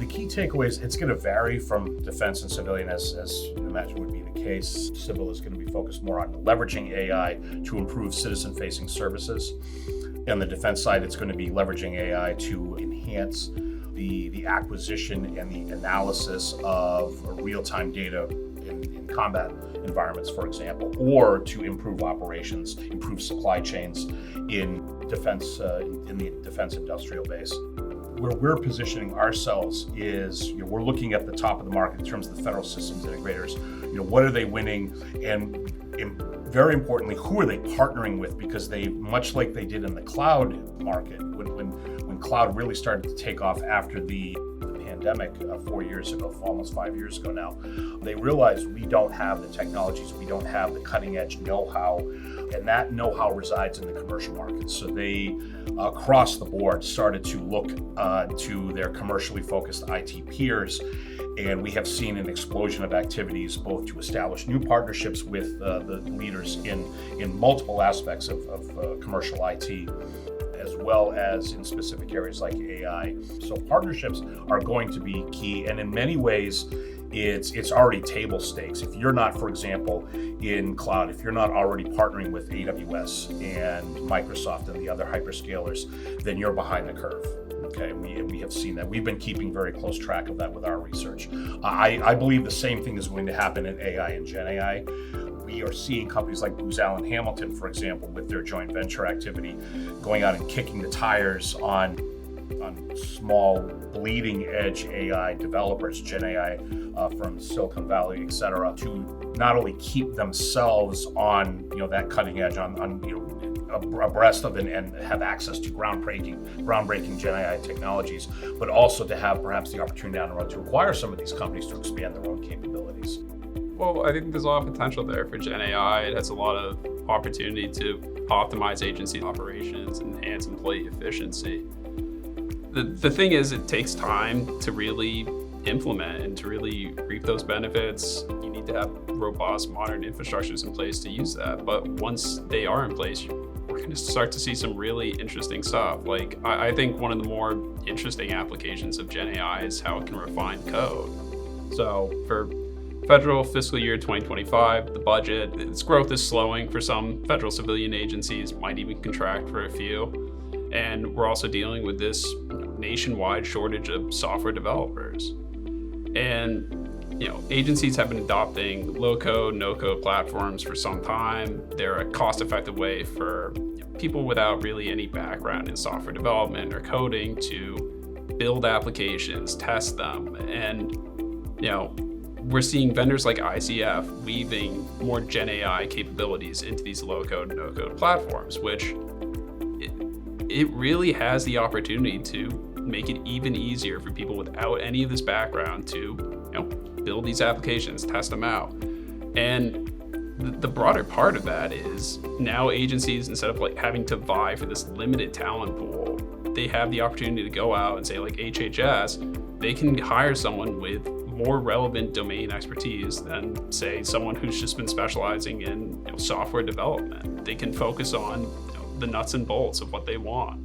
key takeaways, it's going to vary from defense and civilian, as you imagine would be the case. Civil is going to be focused more on leveraging AI to improve citizen-facing services. On the defense side, it's going to be leveraging AI to enhance the acquisition and the analysis of real-time data in combat environments, for example, or to improve operations, improve supply chains in defense, in the defense industrial base. Where we're positioning ourselves is, we're looking at the top of the market in terms of the federal systems integrators. What are they winning? And very importantly, who are they partnering with? Because they, much like they did in the cloud market, when cloud really started to take off after the pandemic 4 years ago, almost 5 years ago now, they realized we don't have the technologies, we don't have the cutting edge know-how, and that know-how resides in the commercial market. So they, across the board, started to look to their commercially focused IT peers, and we have seen an explosion of activities both to establish new partnerships with the leaders in multiple aspects of commercial IT, as well as in specific areas like AI. So partnerships are going to be key, and in many ways, it's already table stakes. If you're not, for example, in cloud, if you're not already partnering with AWS and Microsoft and the other hyperscalers, then you're behind the curve. Okay, we have seen that. We've been keeping very close track of that with our research. I believe the same thing is going to happen in AI and GenAI. We are seeing companies like Booz Allen Hamilton, for example, with their joint venture activity, going out and kicking the tires on small bleeding edge AI developers, GenAI from Silicon Valley, et cetera, to not only keep themselves on that cutting edge, abreast of and have access to groundbreaking GenAI technologies, but also to have perhaps the opportunity down the road to acquire some of these companies to expand their own capabilities. Well, I think there's a lot of potential there for GenAI. It has a lot of opportunity to optimize agency operations, enhance employee efficiency. The thing is, it takes time to really implement and to really reap those benefits. You need to have robust, modern infrastructures in place to use that. But once they are in place, we're going to start to see some really interesting stuff. Like, I think one of the more interesting applications of GenAI is how it can refine code. So for federal fiscal year 2025, the budget, its growth is slowing for some federal civilian agencies, might even contract for a few. And we're also dealing with this nationwide shortage of software developers. And agencies have been adopting low-code, no-code platforms for some time. They're a cost-effective way for people without really any background in software development or coding to build applications, test them. And we're seeing vendors like ICF weaving more GenAI capabilities into these low-code, no-code platforms, which it really has the opportunity to make it even easier for people without any of this background to build these applications, test them out. And the broader part of that is now agencies, instead of having to vie for this limited talent pool, they have the opportunity to go out and say, like HHS, they can hire someone with more relevant domain expertise than, say, someone who's just been specializing in software development. They can focus on the nuts and bolts of what they want.